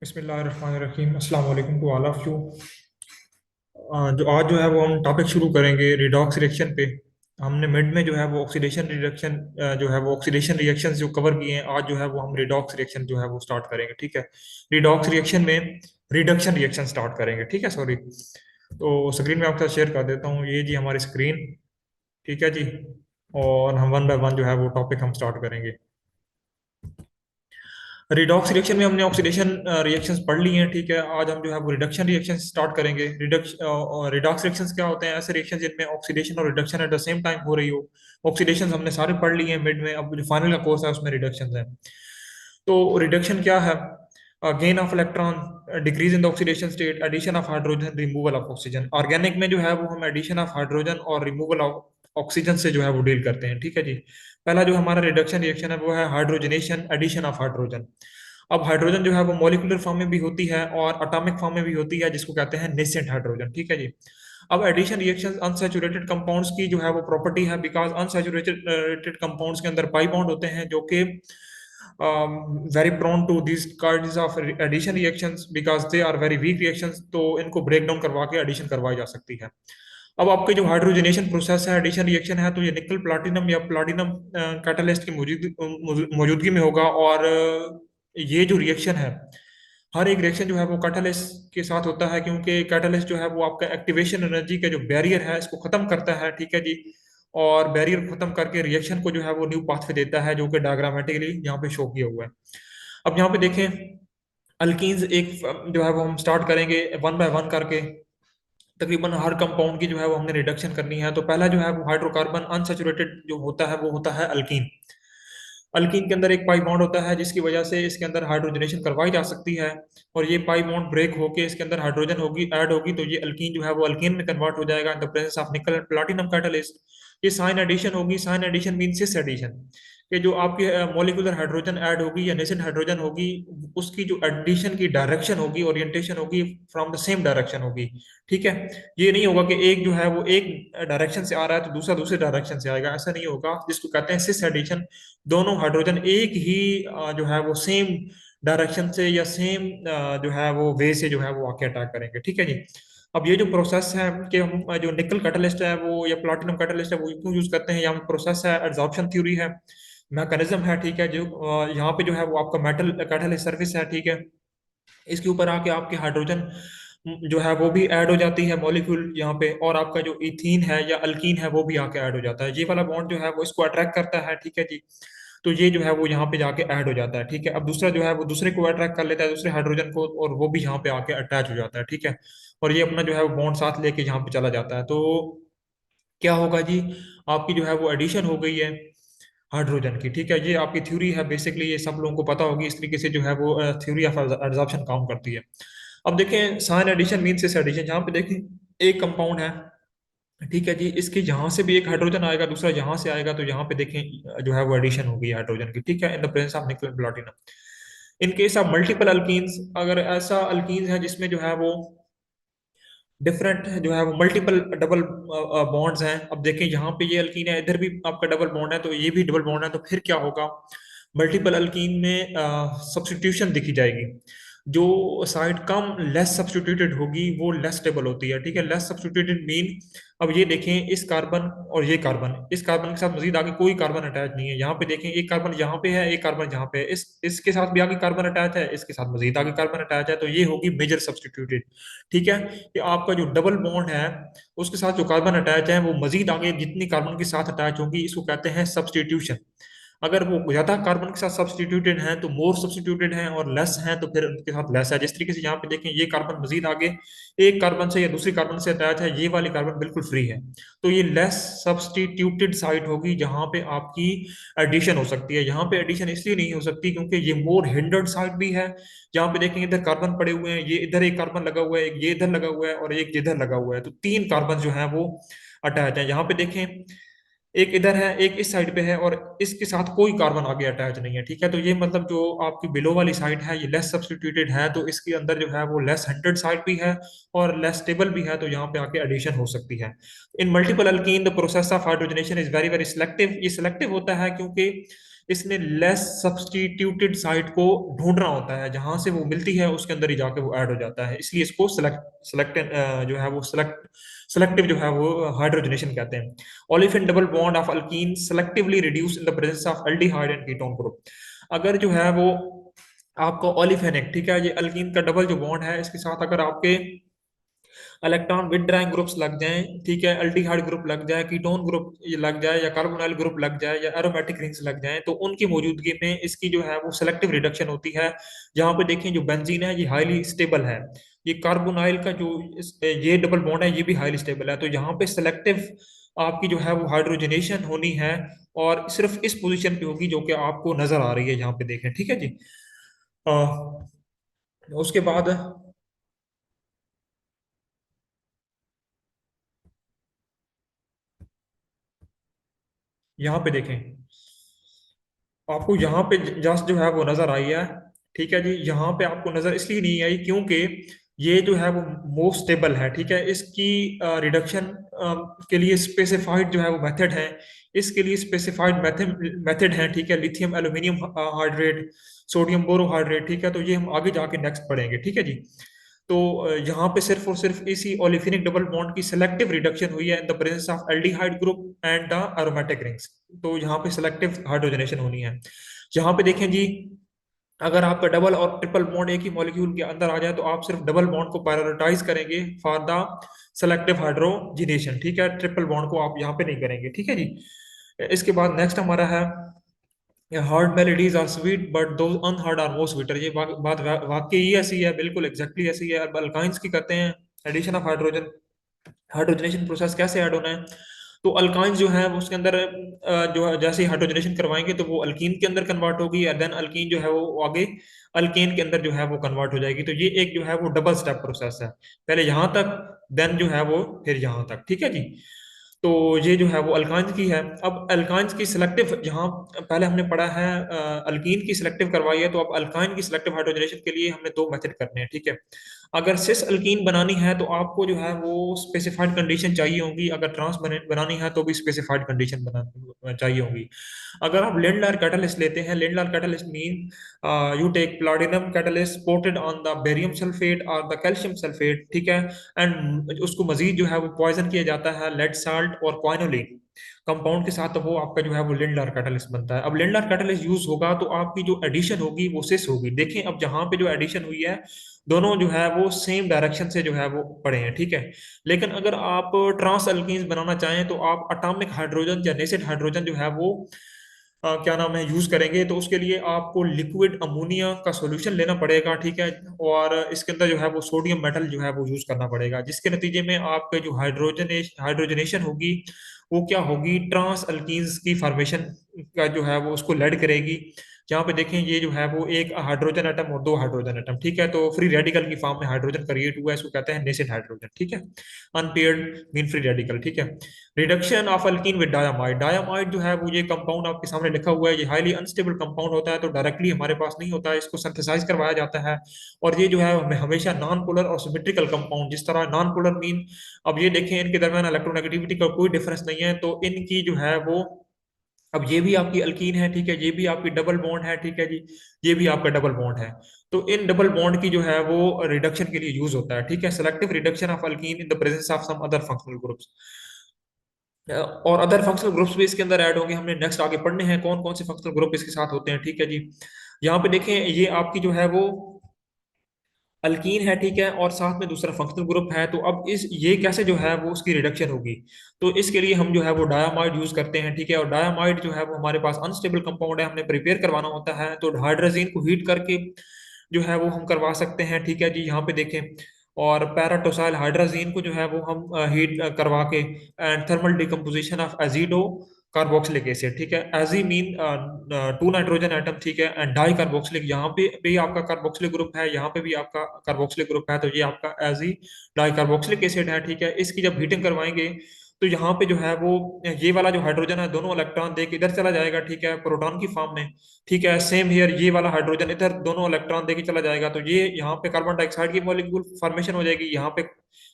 बिस्मिल्लाहिर्रहमानिर्रहीम अस्सलाम वालेकुम टू ऑल ऑफ यू। जो आज जो है वो हम टॉपिक शुरू करेंगे रिडॉक्स रिएक्शन पे। हमने मिड में जो है वो ऑक्सीडेशन रिडक्शन जो है वो ऑक्सीडेशन रिएक्शंस जो कवर किए हैं, आज जो है वो हम रिडॉक्स रिएक्शन जो है वो स्टार्ट करेंगे। ठीक है, रिडॉक्स रिएक्शन में रिडक्शन रिएक्शन स्टार्ट करेंगे। ठीक है, सॉरी। तो स्क्रीन में आपके साथ शेयर कर देता हूँ, ये जी हमारी स्क्रीन। ठीक है जी, और हम वन बाय वन जो है वो टॉपिक हम स्टार्ट करेंगे। रिडॉक्स रिएक्शन में हमने ऑक्सीडेशन रिएक्शंस पढ़ ली हैं। ठीक है, आज हम जो है वो रिडक्शन रिएक्शन स्टार्ट करेंगे। रिडॉक्स रिएक्शंस क्या होते हैं? ऐसे रिएक्शन जिनमें ऑक्सीडेशन और reduction at the same time हो रही हो। ऑक्सीडेशन हमने सारे पढ़ लिए हैं मिड में, अब जो फाइनल का कोर्स है उसमें रिडक्शन है। तो रिडक्शन क्या है? Gain of electron, decrease in the oxidation state, addition of hydrogen, removal of oxygen. Organic में जो है वो हम एडिशन ऑफ हाइड्रोजन और रिमूवल ऑफ ऑक्सीजन से जो है वो डील करते हैं। ठीक है जी। पहला जो हमारा रिडक्शन रिएक्शन है वो है हाइड्रोजनेशन, एडिशन ऑफ हाइड्रोजन। अब हाइड्रोजन जो है वो मॉलिक्यूलर फॉर्म में भी होती है और एटॉमिक फॉर्म में भी होती है, जिसको कहते हैं नेसेंट हाइड्रोजन। ठीक है जी। अब एडिशन रिएक्शन अनसैचुरेटेड कंपाउंड्स की जो है वो प्रॉपर्टी है, बिकॉज अनसैचुरेटेड कंपाउंड्स के अंदर पाई बॉन्ड होते हैं जो कि very prone to this kinds of addition reactions, because they are very weak reactions. तो इनको ब्रेक डाउन करवा के एडिशन करवाई जा सकती है। अब आपके जो हाइड्रोजनेशन प्रोसेस है, एडिशन रिएक्शन है, तो ये निकल प्लाटिनम या प्लाटिनम कैटलिस्ट की मौजूदगी में होगा। और ये जो रिएक्शन है, हर एक रिएक्शन जो है वो कैटलिस्ट के साथ होता है, क्योंकि कैटलिस्ट जो है वो आपका एक्टिवेशन एनर्जी का जो बैरियर है इसको खत्म करता है। ठीक है जी। और बैरियर खत्म करके रिएक्शन को जो है वो न्यू पाथवे देता है, जो कि डायग्रामेटिकली यहाँ पे शो किया हुआ है। अब यहाँ पे देखें, अल्कीन्स एक जो है वो हम स्टार्ट करेंगे वन बाय वन करके। तकरीबन हर कंपाउंड की जो है वो हमने रिडक्शन करनी है। तो पहला जो है वो हाइड्रोकार्बन अनसैचुरेटेड जो होता है वो होता है अल्कीन। अल्कीन के अंदर एक पाई बॉन्ड होता है, जिसकी वजह से इसके अंदर हाइड्रोजनेशन करवाई जा सकती है। और ये पाई बॉन्ड ब्रेक होके इसके अंदर हाइड्रोजन होगी, ऐड होगी, तो ये अल्कीन जो है वो अल्कीन में कन्वर्ट हो जाएगा in the presence of nickel and platinum catalyst. ये साइन एडिशन होगी। Syn addition mean cis addition, कि जो आपकी मॉलिक्यूलर हाइड्रोजन ऐड होगी या नेसेंट हाइड्रोजन होगी, उसकी जो एडिशन की डायरेक्शन होगी, ओरिएंटेशन होगी, फ्रॉम द सेम डायरेक्शन होगी। ठीक है। ये नहीं होगा कि एक जो है वो एक डायरेक्शन से आ रहा है तो दूसरा दूसरे डायरेक्शन से आएगा, ऐसा नहीं होगा, जिसको कहते हैं सिस एडिशन। दोनों हाइड्रोजन एक ही जो है वो सेम डायरेक्शन से या सेम जो है वो वे से जो है वो आके अटैक करेंगे। ठीक है जी। अब ये जो प्रोसेस है कि हम जो निकल कैटलिस्ट है वो या प्लैटिनम कैटलिस्ट है वो क्यों यूज करते हैं, यहाँ प्रोसेस है, एड्सॉर्प्शन थ्योरी है, मैकेनिज्म है। ठीक है, जो यहाँ पे जो है वो आपका मेटल कैटलिस्ट सर्विस है। ठीक है। इसके ऊपर आके आपके हाइड्रोजन जो है वो भी ऐड हो जाती है मॉलिक्यूल यहाँ पे, और आपका जो इथीन है या अल्कीन है वो भी आके ऐड हो जाता है। ये वाला बॉन्ड जो है वो इसको अट्रैक्ट करता है। ठीक है जी। तो ये जो है वो यहाँ पे जाके ऐड हो जाता है। ठीक है। अब दूसरा जो है वो दूसरे को अट्रैक्ट कर लेता है, दूसरे हाइड्रोजन को, और वो भी यहाँ पे आके अटैच हो जाता है। ठीक है। और ये अपना जो है वो बॉन्ड साथ लेके यहाँ पे चला जाता है। तो क्या होगा जी, आपकी जो है वो एडिशन हो गई है हाइड्रोजन की। ठीक है, ये आपकी थ्योरी है, बेसिकली ये सब लोगों को पता होगी। इस तरीके से जो है वो थ्योरी ऑफ एडजॉर्प्शन काम करती है। अब देखें, syn addition mean cis addition, जहाँ पे देखें एक कंपाउंड है। ठीक है जी, इसके यहाँ से भी एक हाइड्रोजन आएगा, दूसरा यहाँ से आएगा, तो यहाँ पे देखें जो है वो एडिशन होगी हाइड्रोजन की। ठीक है, इन द प्रेजेंस ऑफ निकल platinum. In case of multiple alkenes, अगर ऐसा अल्कीन्स है जिसमें जो है वो डिफरेंट जो है वो मल्टीपल डबल बॉन्ड्स हैं। अब देखें यहाँ पे ये अल्कीन है, इधर भी आपका डबल बॉन्ड है, तो ये भी डबल बॉन्ड है, तो फिर क्या होगा, मल्टीपल अल्कीन में सब्स्टिट्यूशन दिखी जाएगी। जो साइड कम लेस सब्स्टिट्यूटेड होगी वो लेस स्टेबल होती है। ठीक है, लेस सब्स्टिट्यूटेड मीन, अब ये देखें इस कार्बन और ये कार्बन, इस कार्बन के साथ मजीद आगे कोई कार्बन अटैच नहीं है। यहाँ पे देखें एक कार्बन यहाँ पे है, एक कार्बन यहाँ पे है, इसके साथ भी आगे कार्बन अटैच है, इसके साथ मजीद आगे कार्बन अटैच है, तो ये होगी मेजर सब्स्टिट्यूटेड। ठीक है, कि आपका जो डबल बॉन्ड है उसके साथ जो कार्बन अटैच है वो मजीद आगे जितनी कार्बन के साथ अटैच होगी, इसको कहते हैं सब्स्टिट्यूशन। अगर वो ज्यादा कार्बन के साथ सब्स्टिट्यूटेड हैं तो मोर सब्स्टिट्यूटेड हैं, और लेस हैं तो फिर उनके साथ लेस है। जिस तरीके से यहाँ पे देखें, ये कार्बन मजीद आगे एक कार्बन से या दूसरी कार्बन से अटैच है, ये वाली कार्बन बिल्कुल फ्री है। तो ये लेस सब्स्टिट्यूटेड साइट होगी जहां पे आपकी एडिशन हो सकती है। यहाँ पे एडिशन इसलिए नहीं हो सकती क्योंकि ये मोर हिंडर्ड साइट भी है। यहाँ पे देखेंगे इधर कार्बन पड़े हुए हैं, ये इधर एक कार्बन लगा हुआ है, एक ये इधर लगा हुआ है, और एक इधर लगा हुआ है, तो तीन कार्बन जो है वो अटैच है। यहाँ पे देखें, एक इधर है, एक इस साइड पे है, और इसके साथ कोई कार्बन आगे अटैच नहीं है। ठीक है, तो ये मतलब जो आपकी बिलो वाली साइड है ये लेस सब्स्टिट्यूटेड है, तो इसके अंदर जो है वो लेस हंड्रेड साइड भी है और लेस स्टेबल भी है, तो यहाँ पे आके एडिशन हो सकती है। इन multiple alkyne the process of hydrogenation is very very selective. ये सिलेक्टिव होता है क्योंकि इसने लेस सब्सटीट्यूटेड साइट को ढूंढना होता है, जहां से वो मिलती है उसके अंदर ही जाके वो ऐड हो जाता है, इसलिए इसको सेलेक्ट जो है वो सेलेक्टिव जो है वो हाइड्रोजनेशन कहते हैं। Olefin double bond of alkyne selectively reduce in the presence of aldehyde and ketone group. अगर जो है वो आपको ओलिफेनिक, ठीक है, ये अल्कीन का डबल जो बॉन्ड है, इसके साथ अगर आपके इलेक्ट्रॉन विदड्राइंग ग्रुप्स लग जाएं, ठीक है, एल्डिहाइड ग्रुप लग जाए, कीटोन ग्रुप ये लग जाए, या कार्बोनाइल ग्रुप लग जाए, या एरोमेटिक रिंग्स लग जाएं, तो उनकी मौजूदगी में इसकी जो है वो सेलेक्टिव रिडक्शन होती है। जहां पे देखें जो बेंजीन है ये हाईली स्टेबल है, ये कार्बोनाइल का जो ये डबल बॉन्ड है ये भी हाईली स्टेबल है, तो यहाँ पे सेलेक्टिव आपकी जो है वो हाइड्रोजनेशन होनी है, और सिर्फ इस पोजीशन पे होगी जो कि आपको नजर आ रही है यहाँ पे देखें, ठीक है जी। अ, उसके बाद यहाँ पे देखें, आपको यहाँ पे जस्ट जो है वो नजर आई है, ठीक है जी। यहाँ पे आपको नजर इसलिए नहीं आई क्योंकि ये जो है वो मोस्ट स्टेबल है, ठीक है। इसकी रिडक्शन के लिए स्पेसिफाइड जो है वो मेथड है, इसके लिए स्पेसिफाइड मेथड मेथड है, ठीक है। Lithium aluminium hydrate, sodium borohydrate, ठीक है, तो ये हम आगे जाके नेक्स्ट पढ़ेंगे, ठीक है जी। तो यहाँ पे सिर्फ और सिर्फ इसी ओलिफिनिक डबल बॉन्ड की सेलेक्टिव रिडक्शन हुई है in the presence of aldehyde group and the aromatic rings, तो यहाँ पे सेलेक्टिव हाइड्रोजनेशन होनी है। यहाँ पे देखें जी, अगर आपका डबल और ट्रिपल बॉन्ड एक ही मॉलिक्यूल के अंदर आ जाए तो आप सिर्फ डबल बॉन्ड को प्रायोरिटाइज करेंगे फॉर द सेलेक्टिव हाइड्रोजिनेशन, ठीक है, ट्रिपल बॉन्ड को आप यहाँ पे नहीं करेंगे, ठीक है जी। इसके बाद नेक्स्ट हमारा है heard melodies are sweet but those unheard are more sweeter. ये बात वाकई ही ऐसी है, बिल्कुल एग्जैक्टली ऐसी है। अब अल्काइंस की करते हैं addition of hydrogen, hydrogenation process कैसे ऐड होना है, तो अल्काइंस जो है वो उसके अंदर जो है जैसे ही हाइड्रोजनेशन करवाएंगे तो वो अल्कीन के अंदर कन्वर्ट होगी, और देन अल्कीन जो है वो आगे अल्केन के अंदर जो है वो कन्वर्ट हो जाएगी। तो ये एक जो है वो डबल स्टेप प्रोसेस है, पहले यहाँ तक, देन जो है वो फिर यहाँ तक, ठीक है जी। तो ये जो है वो अल्कान्स की है। अब अल्कान्स की सिलेक्टिव, जहाँ पहले हमने पढ़ा है अल्कीन की सिलेक्टिव करवाई है, तो अब अल्काइन की सिलेक्टिव हाइड्रोजनेशन के लिए हमने दो मेथड करने हैं, ठीक है। अगर सिस अल्कीन बनानी है तो आपको जो है वो स्पेसिफाइड कंडीशन चाहिए होंगी, अगर ट्रांस बनानी है तो भी स्पेसिफाइड कंडीशन बना चाहिए होंगी। अगर आप लिंडलर कैटलिस्ट लेते हैं, Lindlar catalyst mean you take platinum catalyst coated on the barium sulphate और द कैल्शियम सल्फेट, ठीक है, एंड उसको मजीद जो है वो पॉइजन किया जाता है लेड साल्ट और क्वाइनोलिन कंपाउंड के साथ, तो वो आपका जो है वो लिंडलर कैटलिस्ट बनता है। अब लिंडलर कैटलिस्ट यूज होगा तो आपकी जो एडिशन होगी वो सिस होगी। देखें अब जहां पे जो एडिशन हुई है दोनों जो है वो सेम डायरेक्शन से जो है वो पड़े हैं, ठीक है। लेकिन अगर आप ट्रांस अल्कीन्स बनाना चाहें तो आप अटोमिक हाइड्रोजन या नेसेड हाइड्रोजन जो है वो क्या नाम है यूज करेंगे, तो उसके लिए आपको लिक्विड अमोनिया का सॉल्यूशन लेना पड़ेगा, ठीक है। और इसके अंदर जो है वो सोडियम मेटल जो है वो यूज करना पड़ेगा, जिसके नतीजे में आपके जो हाइड्रोजनेशन होगी वो क्या होगी, ट्रांस अल्कीन्स की फॉर्मेशन का जो है वो उसको लेड करेगी। जहाँ पे देखें ये जो है वो एक हाइड्रोजन एटम और दो हाइड्रोजन एटम, ठीक है, तो फ्री रेडिकल की फॉर्म में हाइड्रोजन क्रिएट हुआ है, इसको कहते हैं नेसेड हाइड्रोजन, ठीक है। अनपेयर्ड मीन फ्री रेडिकल, ठीक है। रिडक्शन ऑफ अल्कीन विद डायामाइड, डायामाइड जो है वो ये कंपाउंड आपके सामने लिखा हुआ है, ये हाईली अनस्टेबल कंपाउंड होता है, तो डायरेक्टली हमारे पास नहीं होता है, इसको सिंथेसाइज करवाया जाता है। और ये जो है हमें हमेशा नॉन पोलर और सिमेट्रिकल कंपाउंड, जिस तरह नॉन पोलर मीन, अब ये देखें इनके दरमियान इलेक्ट्रोनेगेटिविटी का कोई डिफरेंस नहीं है, तो इनकी जो है वो, अब ये भी आपकी अल्कीन है, ठीक है, ये भी आपकी डबल बॉन्ड है, ठीक है जी, ये भी आपका डबल बॉन्ड है। तो इन डबल बॉन्ड की जो है वो रिडक्शन के लिए यूज होता है, ठीक है, selective reduction of alkene in the presence of some other functional groups. और अदर फंक्शनल ग्रुप्स भी इसके अंदर ऐड होंगे, हमने नेक्स्ट आगे पढ़ने हैं कौन कौन से फंक्शनल ग्रुप इसके साथ होते हैं, ठीक है जी। यहाँ पे देखें ये आपकी जो है वो अल्कीन है, ठीक है, और साथ में दूसरा फंक्शनल ग्रुप है, तो अब इस ये कैसे जो है वो उसकी रिडक्शन होगी, तो इसके लिए हम जो है वो डायामाइड यूज करते हैं, ठीक है। और डायामाइड जो है वो हमारे पास अनस्टेबल कंपाउंड है, हमने प्रिपेयर करवाना होता है, तो हाइड्रोजन को हीट करके जो है वो हम करवा सकते हैं, ठीक है जी। यहाँ पे देखें, और पैराटोसाइल हाइड्रोजीन को जो है वो हम हीट करवा के, and thermal decomposition of azido carboxylic acid, ठीक है, एजी मीन टू नाइट्रोजन एटम, ठीक है, एंड डाई कार्बोक्सिलिक, यहाँ पे भी आपका कार्बोक्सिलिक ग्रुप है, यहाँ पे भी आपका कार्बोक्सिलिक ग्रुप है, तो ये आपका एजी डाई कार्बोक्सिलिक एसिड है, ठीक है। इसकी जब हीटिंग करवाएंगे तो यहाँ पे जो है वो ये वाला जो हाइड्रोजन है दोनों इलेक्ट्रॉन दे के इधर चला जाएगा, ठीक है, प्रोटॉन की फॉर्म में। ठीक है, सेम हियर ये वाला हाइड्रोजन इधर दोनों इलेक्ट्रॉन दे के चला जाएगा, तो ये यहाँ पे कार्बन डाइऑक्साइड की मॉलिक्यूल फॉर्मेशन हो जाएगी, यहाँ पे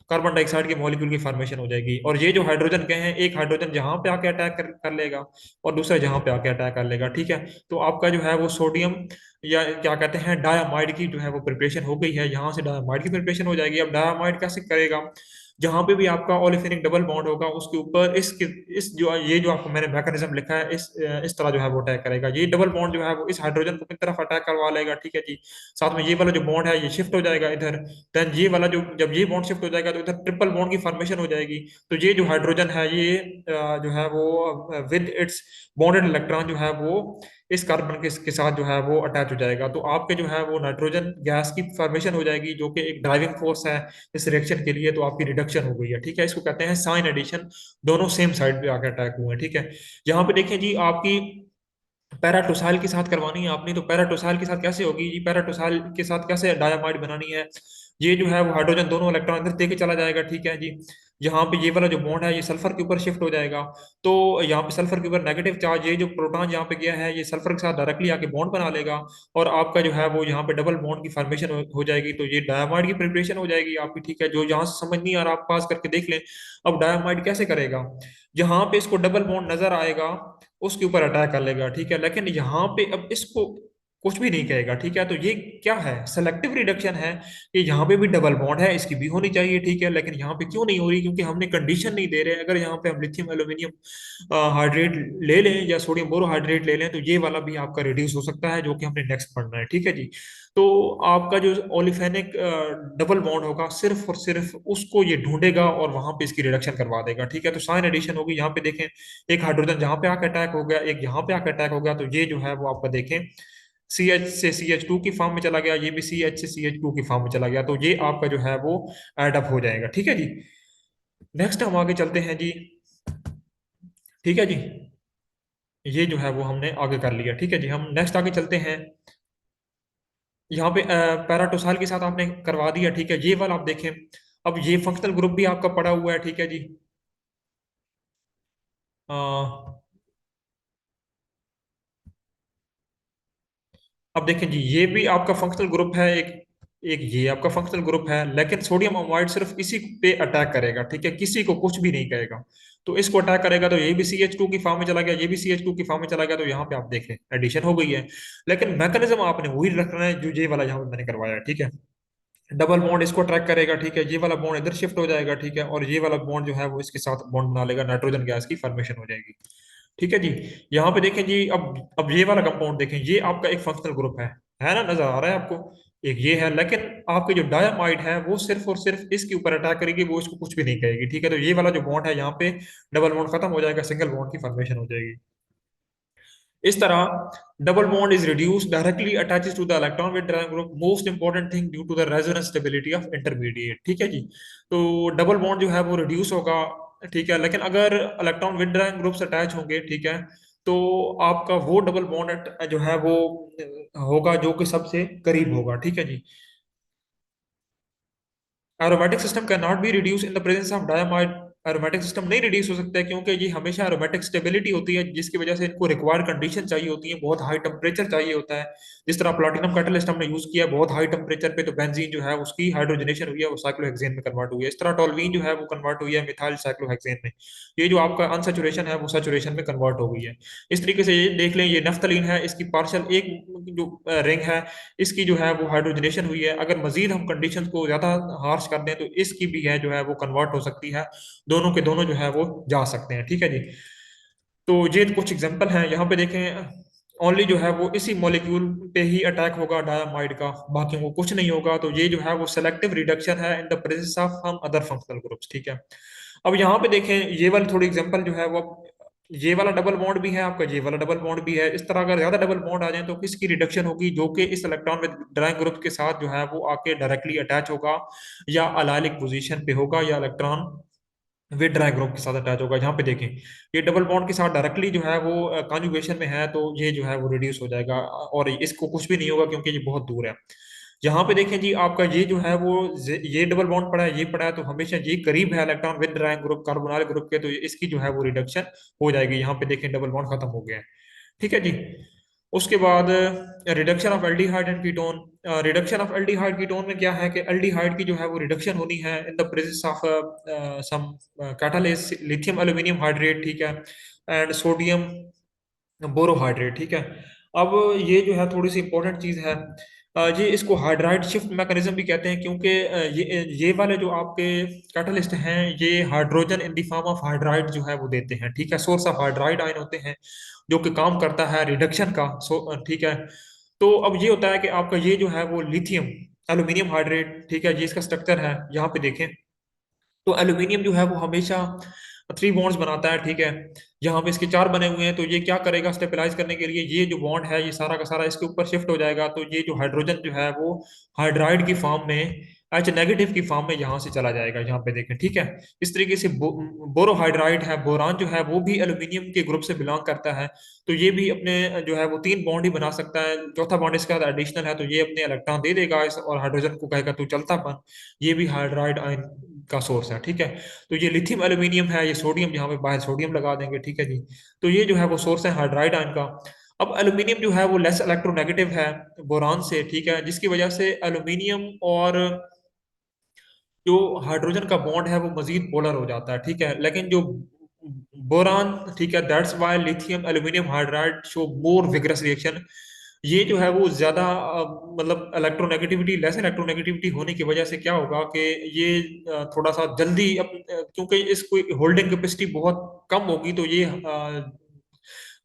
कार्बन डाइऑक्साइड की मॉलिक्यूल की फॉर्मेशन हो जाएगी। और ये जो हाइड्रोजन के हैं, एक हाइड्रोजन जहां पे आके अटैक कर लेगा और दूसरा जहां पे आके अटैक कर लेगा। ठीक है, तो आपका जो है वो सोडियम या क्या कहते हैं डायामाइड की जो है वो प्रिपरेशन हो गई है, यहाँ से डायामाइड की प्रिपरेशन हो जाएगी। अब डायामाइड कैसे करेगा? जहां पे भी आपका ओलिफेनिक डबल बॉन्ड होगा उसके ऊपर इस जो ये जो आपको मैंने मैकेनिज्म लिखा है, इस तरह जो है वो अटैक करेगा। ये डबल बॉन्ड जो है वो इस हाइड्रोजन को अपनी तरफ अटैक करवा लेगा। ठीक है जी, साथ में ये वाला जो बॉन्ड है ये शिफ्ट हो जाएगा इधर। देन ये वाला जो जब ये बॉन्ड शिफ्ट हो जाएगा तो इधर ट्रिपल बॉन्ड की फॉर्मेशन हो जाएगी। तो ये जो हाइड्रोजन है ये जो है वो विद इट्स बॉन्डेड इलेक्ट्रॉन जो है वो इस कार्बन के साथ जो है वो अटैच हो जाएगा। तो आपके जो है वो नाइट्रोजन गैस की फॉर्मेशन हो जाएगी, जो कि एक ड्राइविंग फोर्स है इस रिएक्शन के लिए। तो आपकी रिडक्शन हो गई है। ठीक है, इसको कहते हैं साइन एडिशन, दोनों सेम साइड पे आकर अटैक हुए हैं। ठीक है, यहाँ पे देखें जी, आपकी पैराटोसाइल के साथ करवानी है आपने, तो पैराटोसाइल के साथ कैसे होगी? ये पैराटोसाइल के साथ कैसे डायमाइड बनानी है? ये जो है वो हाइड्रोजन दोनों इलेक्ट्रॉन इधर दे के चला जाएगा। ठीक है जी, यहाँ पे ये वाला जो बॉन्ड है ये सल्फर के ऊपर शिफ्ट हो जाएगा। तो यहाँ पे सल्फर के ऊपर नेगेटिव चार्ज, ये जो प्रोटॉन यहाँ पे गया है ये सल्फर के साथ डायरेक्टली आके बॉन्ड बना लेगा, और आपका जो है वो यहाँ पे डबल बॉन्ड की फॉर्मेशन हो जाएगी। तो ये डायमाइड की प्रिपरेशन हो जाएगी आपकी। ठीक है, जो यहाँ से समझ नहीं आ रहा आप पास करके देख लें। अब डायमाइड कैसे करेगा? जहां पे इसको डबल बॉन्ड नजर आएगा उसके ऊपर अटैक कर लेगा। ठीक है, लेकिन यहाँ पे अब इसको कुछ भी नहीं कहेगा। ठीक है, तो ये क्या है? सेलेक्टिव रिडक्शन है कि यहाँ पे भी डबल बॉन्ड है, इसकी भी होनी चाहिए। ठीक है, लेकिन यहाँ पे क्यों नहीं हो रही? क्योंकि हमने कंडीशन नहीं दे रहे। अगर यहाँ पे हम लिथियम एल्यूमिनियम हाइड्रेट ले लें या सोडियम बोरोहाइड्रेट ले लें तो ये वाला भी आपका रिड्यूस हो सकता है, जो कि हमने नेक्स्ट पढ़ना है। ठीक है जी, तो आपका जो ओलिफेनिक डबल बॉन्ड होगा सिर्फ और सिर्फ उसको ये ढूंढेगा और वहां पे इसकी रिडक्शन करवा देगा। ठीक है, तो साइन एडिशन होगी। यहाँ पे देखें, एक हाइड्रोजन जहां पे आकर अटैक हो गया, एक यहाँ पे आकर अटैक हो गया, तो ये जो है वो आपका देखें सी एच से सी एच टू की फॉर्म में चला गया, ये भी सी एच से सी एच टू की फॉर्म में चला गया, तो ये आपका जो है वो एडअप हो जाएगा। ठीक है जी, नेक्स्ट हम आगे चलते हैं जी। ठीक है जी, ये जो है वो हमने आगे कर लिया। ठीक है जी, हम नेक्स्ट आगे चलते हैं। यहाँ पे पैराटोसाल के साथ आपने करवा दिया। ठीक है, ये वाला आप देखें, अब ये फंक्शनल ग्रुप भी आपका पड़ा हुआ है। ठीक है जी, अ, अब देखें जी, ये भी आपका फंक्शनल ग्रुप है एक, एक ये आपका फंक्शनल ग्रुप है, लेकिन सोडियम अमोइड सिर्फ इसी पे अटैक करेगा। ठीक है, किसी को कुछ भी नहीं कहेगा। तो इसको अटैक करेगा तो ये भी सी एच टू की फॉर्म में चला गया, ये भी सी एच टू की फॉर्म में चला गया, तो यहाँ पे आप देखें एडिशन हो गई है। लेकिन मैकेनिज्म आपने वही रखना है जो ये वाला यहाँ पे मैंने करवाया है। ठीक है, डबल बॉन्ड इसको ट्रैक करेगा। ठीक है, ये वाला बॉन्ड इधर शिफ्ट हो जाएगा। ठीक है, और ये वाला बॉन्ड जो है वो इसके साथ बॉन्ड बना लेगा, नाइट्रोजन गैस की फॉर्मेशन हो जाएगी। ठीक है जी, यहाँ पे देखें जी, अब ये वाला कंपाउंड देखें, ये आपका एक फंक्शनल ग्रुप है ना, नजर आ रहा है आपको? एक ये है, लेकिन आपके जो डायमाइड है वो सिर्फ और सिर्फ इसके ऊपर अटैक करेगी, वो इसको कुछ भी नहीं कहेगी। ठीक है, तो ये वाला जो बॉन्ड है यहाँ पे डबल बॉन्ड खत्म हो जाएगा, सिंगल बॉन्ड की फॉर्मेशन हो जाएगी। इस तरह double bond is reduce directly attaches to the electron with triangle group, most important thing due to the resonance stability of intermediate. ठीक है जी, तो डबल बॉन्ड जो है वो रिड्यूस होगा। ठीक है, लेकिन अगर इलेक्ट्रॉन विद ट्रायंगल ग्रुप से अटैच होंगे, ठीक है, तो आपका वो डबल बॉन्ड जो है वो होगा जो कि सबसे करीब होगा। ठीक है जी, aromatic system can not be reduce in the presence of diimide. Aromatic system नहीं रिड्यूस हो सकता है क्योंकि ये हमेशा एरोमेटिक स्टेबिलिटी होती है, जिसकी वजह से इनको रिक्वायर्ड कंडीशन चाहिए होती है, बहुत हाई टेम्परेचर चाहिए होता है। जिस तरह प्लैटिनम कैटलिस्ट हमने यूज किया है बहुत हाई टेम्परेचर पे, तो बेंजीन जो है उसकी हाइड्रोजनेशन हुई है, वो साइक्लोहेक्सेन में कन्वर्ट हुई है। इस तरह टोल्यूइन जो है वो कन्वर्ट हुई है मिथाइल साइक्लोहेक्सेन में। ये जो आपका अनसेचुरेशन है वो सैचुरेशन में कन्वर्ट हो गई है। इस तरीके से ये देख लें, ये नफ्थलीन है, इसकी पार्शियल एक जो रिंग है इसकी जो है वो हाइड्रोजनेशन हुई है। अगर मजीद हम कंडीशन को ज्यादा हार्श कर दें तो इसकी भी है जो है वो कन्वर्ट हो सकती है, दोनों के दोनों जो है वो जा सकते हैं। ठीक है जी, तो ये कुछ एग्जांपल हैं। यहाँ पे देखें, ओनली जो है वो इसी मॉलिक्यूल पे ही अटैक होगा डायमाइड का, बाकियों को कुछ नहीं होगा। तो ये जो है वो सेलेक्टिव रिडक्शन है इन द प्रेजेंस ऑफ हम अदर फंक्शनल ग्रुप्स। ठीक है, अब यहाँ पे देखें, ये वाली थोड़ी एग्जांपल जो है वो, ये वाला डबल बॉन्ड भी है आपका, ये वाला डबल बॉन्ड भी है। इस तरह अगर ज्यादा डबल बॉन्ड आ जाए तो किसकी रिडक्शन होगी? जो कि इस इलेक्ट्रॉन में ड्राइंग ग्रुप के साथ जो है वो आके डायरेक्टली अटैच होगा, या अलाइलिक पोजीशन पे होगा, या इलेक्ट्रॉन विद ड्राई ग्रुप के साथ अटैच होगा। यहाँ पे देखें, ये डबल बॉन्ड के साथ डायरेक्टली जो है वो कॉन्जुगेशन में है, तो ये जो है वो रिड्यूस हो जाएगा और इसको कुछ भी नहीं होगा क्योंकि ये बहुत दूर है। यहाँ पे देखें जी, आपका ये जो है वो ये डबल बॉन्ड पड़ा है, ये पड़ा है, तो हमेशा ये करीब है electron with rank group carbonyl group के, तो इसकी जो है वो रिडक्शन हो जाएगी। यहाँ पे देखें डबल बॉन्ड खत्म हो गया है। ठीक है जी। उसके बाद reduction of aldehyde and ketone. Reduction of aldehyde ketone में क्या है कि एल्डिहाइड की जो है वो रिडक्शन होनी है in the presence of some catalyst, lithium aluminium hydrate, ठीक है, एंड सोडियम बोरोहाइड्रेट। ठीक है। अब ये जो है थोड़ी सी इंपॉर्टेंट चीज़ है। ये इसको हाइड्राइड शिफ्ट मैकेनिज्म भी कहते हैं, क्योंकि ये वाले जो आपके कैटलिस्ट हैं ये hydrogen in the form of hydride जो है वो देते हैं। ठीक है, सोर्स ऑफ हाइड्राइड आयन होते हैं, जो कि काम करता है रिडक्शन का। ठीक है। तो अब ये होता है कि आपका ये जो है वो लिथियम एल्यूमिनियम हाइड्रेट, ठीक है, ये इसका स्ट्रक्चर है। यहाँ पे देखें तो एल्यूमिनियम जो है वो हमेशा थ्री बॉन्ड्स बनाता है। ठीक है। यहाँ पे इसके चार बने हुए हैं, तो ये क्या करेगा स्टेबलाइज करने के लिए, ये जो बॉन्ड है ये सारा का सारा इसके ऊपर शिफ्ट हो जाएगा, तो ये जो हाइड्रोजन जो है वो हाइड्राइड की फॉर्म में, एच नेगेटिव की फॉर्म में यहाँ से चला जाएगा। यहाँ पे देखें, ठीक है। इस तरीके से बोरोहाइड्राइड है, बोरान जो है वो भी एल्यूमिनियम के ग्रुप से बिलोंग करता है, तो ये भी अपने जो है वो तीन बॉन्ड ही बना सकता है। चौथा बॉन्ड इसका एडिशनल है, तो ये अपने इलेक्ट्रॉन दे देगा और हाइड्रोजन को कहेगा तू चलता बन। ये भी हाइड्राइड आयन का सोर्स है। ठीक है। तो ये लिथियम एल्यूमिनियम है, ये सोडियम, यहाँ पे बाहर सोडियम लगा देंगे। ठीक है जी। तो ये जो है वो सोर्स है हाइड्राइड आयन का। अब एल्यूमिनियम जो है वो लेस इलेक्ट्रोनेगेटिव है बोरान से। ठीक है, जिसकी वजह से एल्यूमिनियम और जो हाइड्रोजन का बॉन्ड है वो मजीद पोलर हो जाता है। ठीक है, लेकिन जो बोरान, ठीक है, that's why lithium aluminium hydride show more vigorous reaction. ये जो है वो ज्यादा मतलब इलेक्ट्रोनेगेटिविटी, लेस इलेक्ट्रोनेगेटिविटी होने की वजह से क्या होगा कि ये थोड़ा सा जल्दी क्योंकि इसको होल्डिंग कैपेसिटी बहुत कम होगी, तो ये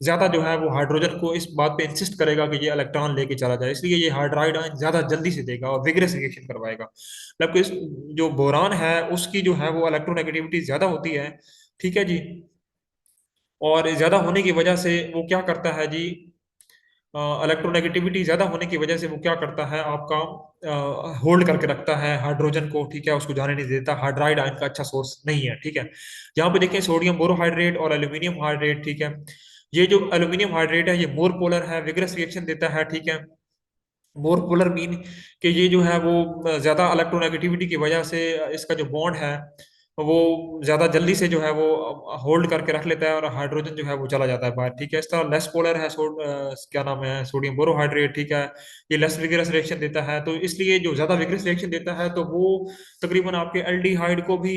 ज्यादा जो है वो हाइड्रोजन को इस बात पे इंसिस्ट करेगा कि ये इलेक्ट्रॉन लेके चला जाए, इसलिए ये हाइड्राइड आयन ज्यादा जल्दी से देगा और विगरस रिएक्शन करवाएगा। मतलब कि जो बोरान है उसकी जो है वो इलेक्ट्रोनेगेटिविटी ज्यादा होती है। ठीक है जी। और ज्यादा होने की वजह से वो क्या करता है जी, इलेक्ट्रोनेगेटिविटी ज्यादा होने की वजह से वो क्या करता है आपका होल्ड करके रखता है हाइड्रोजन को। ठीक है, उसको जाने नहीं देता, हाइड्राइड आयन का अच्छा सोर्स नहीं है। ठीक है। यहाँ पे देखें सोडियम बोरोहाइड्रेट और एल्यूमिनियम हाइड्रेट। ठीक है। ये जो एल्यूमिनियम हाइड्रेट है ये मोर पोलर है, विगरस रिएक्शन देता है। ठीक है। मोर पोलर मीन कि ये जो है वो ज्यादा इलेक्ट्रोनेगेटिविटी की वजह से इसका जो बॉन्ड है वो ज्यादा जल्दी से जो है वो होल्ड करके रख लेता है और हाइड्रोजन जो है वो चला जाता है बाहर। ठीक है। इस तरह लेस पोलर है क्या नाम है, सोडियम बोरोहाइड्रेट। ठीक है। ये लेस विगरस रिएक्शन देता है, तो इसलिए जो ज्यादा विगरस रिएक्शन देता है तो वो तकरीबन आपके एल्डिहाइड को भी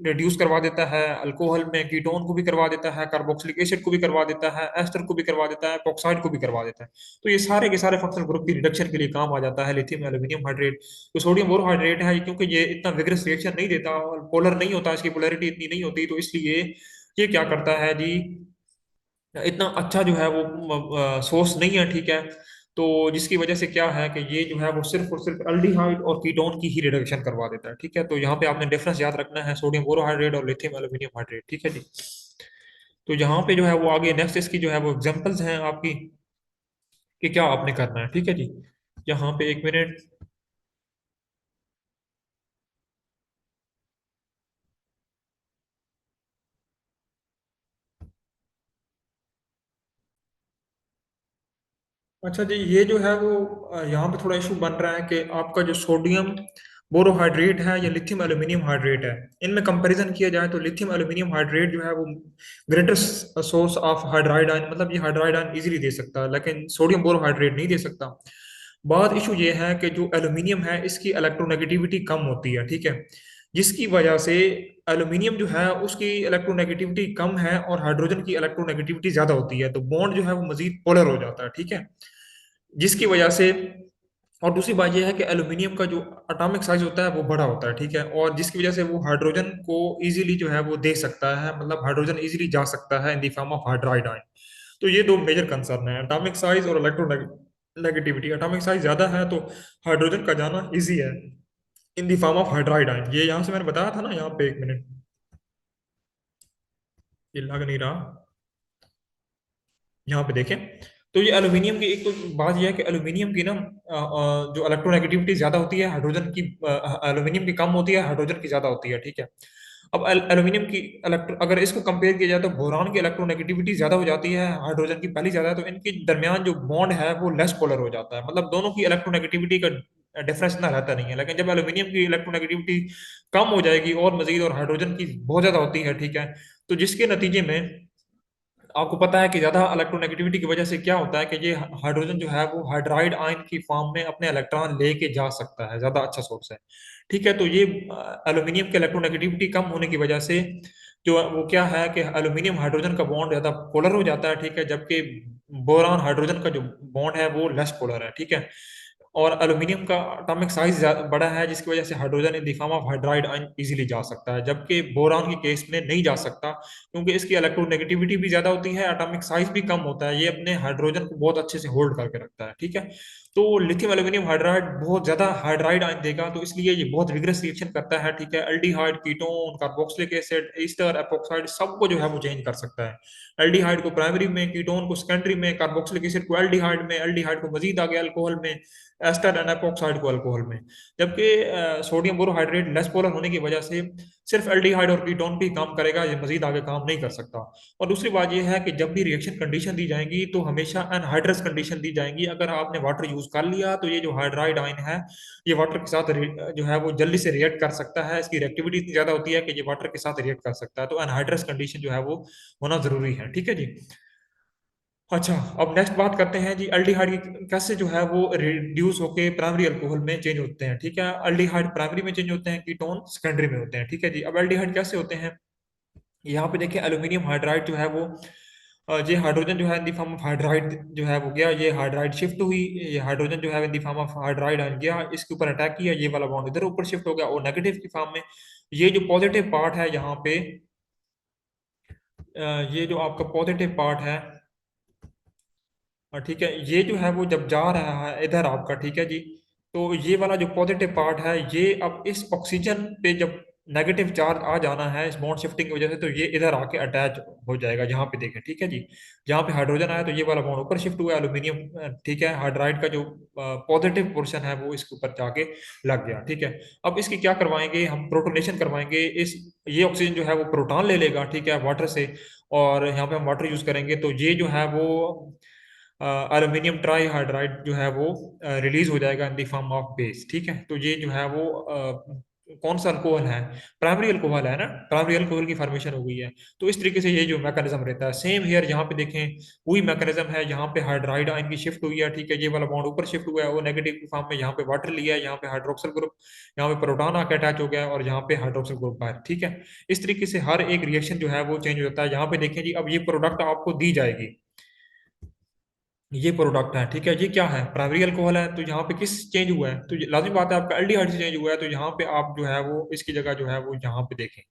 रिड्यूस करवा देता है, अल्कोहल में कीटोन को भी करवा देता है, कार्बोक्सिलिक एसिड को भी करवा देता है, एस्टर को भी करवा देता है, ऑक्साइड को भी करवा देता है। तो ये सारे के सारे फंक्शनल ग्रुप की रिडक्शन के लिए काम आ जाता है लिथियम एल्यूमिनियम हाइड्रेट। तो सोडियम बोरोहाइड्रेट है, क्योंकि ये इतना विगरस रिएक्शन नहीं देता और पोलर नहीं होता, इसकी पोलैरिटी इतनी नहीं होती, तो इसलिए ये क्या करता है जी, इतना अच्छा जो है वो सोर्स नहीं है। ठीक है। तो जिसकी वजह से क्या है कि ये जो है वो सिर्फ और सिर्फ एल्डिहाइड और कीटोन की ही रिडक्शन करवा देता है। ठीक है। तो यहाँ पे आपने डिफरेंस याद रखना है, सोडियम बोरोहाइड्रेट और लिथियम एल्यूमिनियम हाइड्रेट। ठीक है जी। तो यहाँ पे जो है वो आगे नेक्स्ट इसकी जो है वो एग्जांपल्स हैं आपकी, कि क्या आपने करना है। ठीक है जी। यहाँ पे एक मिनट। अच्छा जी, ये जो है वो यहाँ पे थोड़ा इशू बन रहा है कि आपका जो सोडियम बोरोहाइड्रेट है या लिथियम एल्यूमिनियम हाइड्रेट है, इनमें कंपैरिजन किया जाए तो लिथियम एल्यूमिनियम हाइड्रेट जो है वो greater source of hydride ion, मतलब ये हाइड्राइड आयन इजीली दे सकता है, लेकिन सोडियम बोरोहाइड्रेट नहीं दे सकता। बात इशू ये है कि जो एल्यूमिनियम है इसकी इलेक्ट्रोनेगेटिविटी कम होती है। ठीक है, जिसकी वजह से एल्यूमिनियम जो है उसकी इलेक्ट्रोनेगेटिविटी कम है और हाइड्रोजन की इलेक्ट्रोनेगेटिविटी ज्यादा होती है, तो बॉन्ड जो है वो मजीद पोलर हो जाता है। ठीक है, जिसकी वजह से, और दूसरी बात यह है कि एल्यूमिनियम का जो एटॉमिक साइज होता है वो बड़ा होता है। ठीक है, और जिसकी वजह से वो हाइड्रोजन को इजीली जो है वो दे सकता है, मतलब हाइड्रोजन इजीली जा सकता है in the form of hydride ion. तो ये दो मेजर कंसर्न है, एटॉमिक साइज और इलेक्ट्रोनेगेटिविटी। एटॉमिक साइज ज्यादा है तो हाइड्रोजन का जाना इजी है in the form of hydride ion. ये यहाँ से मैंने बताया था ना, यहाँ पे एक मिनट, ये लग नहीं रहा, यहाँ पे देखें। तो ये एल्यूमिनियम की एक तो बात यह है कि एल्यूमिनियम की ना जो इलेक्ट्रोनेगेटिविटी ज्यादा होती है हाइड्रोजन की, एल्यूमिनियम की कम होती है, हाइड्रोजन की ज्यादा होती है। ठीक है। अब एल्यूमिनियम की इलेक्ट्रो अगर इसको कंपेयर किया जाए तो बोरान की इलेक्ट्रोनेगेटिविटी ज्यादा हो जाती है, हाइड्रोजन की पहली ज्यादा है, तो इनके दरमियान जो बॉन्ड है वो लेस पोलर हो जाता है, मतलब दोनों की इलेक्ट्रोनेगेटिविटी का डिफरेंस इतना रहता नहीं है। लेकिन जब एल्यूमिनियम की इलेक्ट्रोनेगेटिविटी कम हो जाएगी और मजीद, और हाइड्रोजन की बहुत ज्यादा होती है, ठीक है, तो जिसके नतीजे में आपको पता है कि ज्यादा इलेक्ट्रोनेगेटिविटी की वजह से क्या होता है कि ये हाइड्रोजन जो है वो हाइड्राइड आयन की फॉर्म में अपने इलेक्ट्रॉन लेके जा सकता है, ज्यादा अच्छा सोर्स है, ठीक है। तो ये एल्यूमिनियम के इलेक्ट्रोनेगेटिविटी कम होने की वजह से जो वो क्या है कि एल्यूमिनियम हाइड्रोजन का बॉन्ड ज्यादा पोलर हो जाता है, ठीक है, जबकि बोरान हाइड्रोजन का जो बॉन्ड है वो लेस पोलर है, ठीक है। और एल्यूमिनियम का एटॉमिक साइज बड़ा है, जिसकी वजह से hydrogen in the form of hydride ion easily जा सकता है, जबकि बोरान के केस में नहीं जा सकता, क्योंकि इसकी इलेक्ट्रोनेगेटिविटी भी ज्यादा होती है, एटॉमिक साइज भी कम होता है, ये अपने हाइड्रोजन को बहुत अच्छे से होल्ड करके रखता है, ठीक है। तो लिथियम एल्यूमिनियम हाइड्राइड बहुत ज्यादा हाइड्राइड आयन देगा, तो इसलिए ये बहुत विग्रस रिएक्शन करता है, ठीक है। Aldehyde, ketone, carboxylic acid, Easter, epoxide सबको जो है वो चेंज कर सकता है। एल्डिहाइड को प्राइमरी में, कीटोन को सेकेंडरी में, कार्बोक्सिलिक एसिड को एल्डिहाइड में, एल्डिहाइड को मजीद आगे अल्कोहल में, एस्टर एंड एपोक्साइड को अल्कोहल में। जबकि सोडियम बोरोहाइड्रेट लेस पोलर होने की वजह से सिर्फ एल्डिहाइड और कीटोन पे ही काम करेगा, ये मजीद आगे काम नहीं कर सकता। और दूसरी बात यह है कि जब भी रिएक्शन कंडीशन दी जाएंगी तो हमेशा अनहाइड्रस कंडीशन दी जाएंगी। अगर आपने वाटर यूज कर लिया तो ये जो हाइड्राइड आयन है ये वाटर के साथ जो है वो जल्दी से रिएक्ट कर सकता है, इसकी रिएक्टिविटी इतनी ज्यादा होती है कि ये वाटर के साथ रिएक्ट कर सकता है, तो अनहाइड्रस कंडीशन जो है वो होना जरूरी है, ठीक है जी। अच्छा, अब नेक्स्ट बात करते हैं जी एल्डिहाइड की कैसे जो है वो रिड्यूस होके प्राइमरी अल्कोहल में चेंज होते हैं, ठीक है। एल्डिहाइड प्राइमरी में चेंज होते हैं, कीटोन सेकेंडरी में होते हैं, ठीक है जी। अब एल्डिहाइड कैसे होते हैं, यहाँ पे देखिए एल्यूमिनियम हाइड्राइड जो है वो ये हाइड्रोजन जो है in the form of hydride जो है वो गया, ये हाइड्राइड शिफ्ट हुई, ये हाइड्रोजन जो है in the form of hydride ion गया, इसके ऊपर अटैक किया, ये वाला बॉन्ड इधर ऊपर शिफ्ट हो गया और नेगेटिव की फॉर्म में ये जो पॉजिटिव पार्ट है यहाँ पे, ये जो आपका पॉजिटिव पार्ट है, ठीक है, ये जो है वो जब जा रहा है इधर आपका, ठीक है जी, तो ये वाला जो पॉजिटिव पार्ट है ये अब इस ऑक्सीजन पे जब नेगेटिव चार्ज आ जाना है इस बॉन्ड शिफ्टिंग की वजह से, तो ये इधर आके अटैच हो जाएगा, यहाँ पे देखें, ठीक है जी। जहाँ पे हाइड्रोजन आया तो ये वाला बॉन्ड ऊपर शिफ्ट हुआ एल्यूमिनियम, ठीक है, हाइड्राइड का जो पॉजिटिव पोर्शन है वो इसके ऊपर जाके लग गया, ठीक है। अब इसकी क्या करवाएंगे हम, प्रोटोनेशन करवाएंगे, इस ये ऑक्सीजन जो है वो प्रोटॉन ले लेगा, ठीक है, वाटर से, और यहाँ पे हम वाटर यूज करेंगे तो ये जो है वो एल्यूमिनियम ट्राईहाइड्राइड जो है वो रिलीज हो जाएगा in the form of base, ठीक है। तो ये जो है वो कौन सा अल्कोहल है, प्राइमरी अल्कोहल है ना, प्राइमरी अल्कोहल की फॉर्मेशन हो गई है। तो इस तरीके से ये जो मैकेनिज्म रहता है सेम हियर, यहाँ पे देखें वही मैकेनिज्म है, यहाँ पे हाइड्राइड आयन की शिफ्ट हुई है, ठीक है, ये वाला बॉन्ड ऊपर शिफ्ट हुआ है वो नेगेटिव की फॉर्म में, यहाँ पे वाटर लिया है, यहाँ पे हाइड्रोक्सिल ग्रुप, यहाँ पे प्रोटॉन आके अटैच हो गया और यहाँ पे हाइड्रोक्सिल ग्रुप है, ठीक है। इस तरीके से हर एक रिएक्शन जो है वो चेंज हो जाता है। यहाँ पे देखें जी, अब ये प्रोडक्ट आपको दी जाएगी, ये प्रोडक्ट है, ठीक है, ये क्या है, प्राइमरी अल्कोहल है, तो यहाँ पे किस चेंज हुआ है, तो लाजमी बात है आपका एल्डिहाइड से चेंज हुआ है, तो यहाँ पे आप जो है वो इसकी जगह जो है वो यहाँ पे देखें,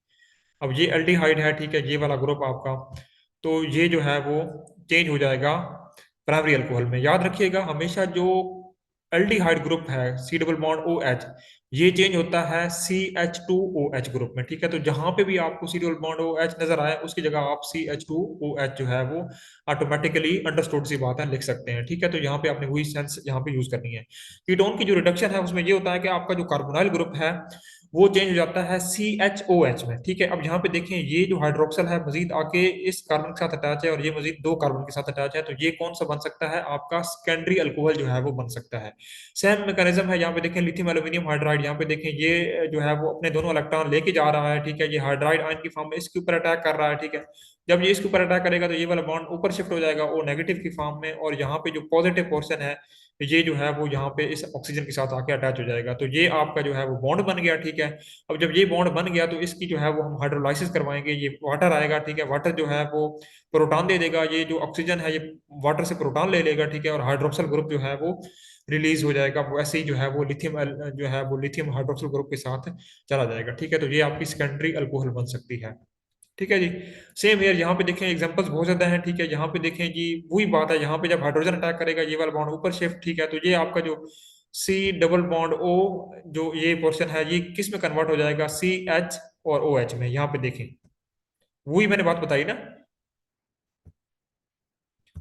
अब ये एल्डिहाइड है, ठीक है, ये वाला ग्रुप आपका, तो ये जो है वो चेंज हो जाएगा प्राइमरी अल्कोहल में। याद रखिएगा हमेशा जो एल्डिहाइड ग्रुप है C double bond O H, ये चेंज होता है C H two O H group में, ठीक है। तो जहां पे भी आपको C double bond O H नजर आए उसकी जगह आप C H two O H जो है वो ऑटोमेटिकली अंडरस्टूड सी बात है लिख सकते हैं, ठीक है। तो यहाँ पे आपने वही सेंस यहाँ पे यूज करनी है। कीटोन की जो रिडक्शन है उसमें ये होता है कि आपका जो कार्बोनाइल ग्रुप है वो चेंज हो जाता है सी एच ओ एच में, ठीक है। अब यहाँ पे देखें ये जो हाइड्रोक्सल है मजीद आके इस कार्बन के साथ अटैच है और ये मजीद दो कार्बन के साथ अटैच है, तो ये कौन सा बन सकता है, आपका सेकेंडरी अल्कोहल जो है वो बन सकता है। सेम मैकेनिज्म है, यहाँ पे देखें लिथियम एल्यूमिनियम हाइड्राइड, यहाँ पे देखें ये जो है वो अपने दोनों इलेक्ट्रॉन लेके जा रहा है, ठीक है, ये हाइड्राइड आयन की फॉर्म में इसके ऊपर अटैक कर रहा है, ठीक है। जब ये इसके ऊपर अटैक करेगा तो ये वाला बॉन्ड ऊपर शिफ्ट हो जाएगा वो नेगेटिव की फॉर्म में, और यहाँ पे जो पॉजिटिव पोर्शन है ये जो है वो यहाँ पे इस ऑक्सीजन के साथ आके अटैच हो जाएगा, तो ये आपका जो है वो बॉन्ड बन गया, ठीक है। अब जब ये बॉन्ड बन गया तो इसकी जो है वो हम हाइड्रोलाइसिस करवाएंगे, ये वाटर आएगा, ठीक है, वाटर जो है वो प्रोटॉन दे देगा, ये जो ऑक्सीजन है ये वाटर से प्रोटॉन ले लेगा, ठीक है, और हाइड्रोक्सल ग्रुप जो है वो रिलीज हो जाएगा, वैसे ही जो है वो लिथियम जो है वो लिथियम हाइड्रोक्सल ग्रुप के साथ चला जाएगा, ठीक है। तो ये आपकी सेकेंडरी अल्कोहल बन सकती है, ठीक है जी। सेम हेयर यहाँ पे देखें एग्जांपल्स बहुत ज्यादा हैं, ठीक है, यहाँ पे देखें जी वही बात है, यहाँ पे जब हाइड्रोजन अटैक करेगा ये वाला बॉन्ड ऊपर शिफ्ट, ठीक है, तो ये आपका जो सी डबल बॉन्ड ओ जो ये पोर्शन है ये किस में कन्वर्ट हो जाएगा, सी एच और ओ एच में, यहाँ पे देखें वही मैंने बात बताई ना,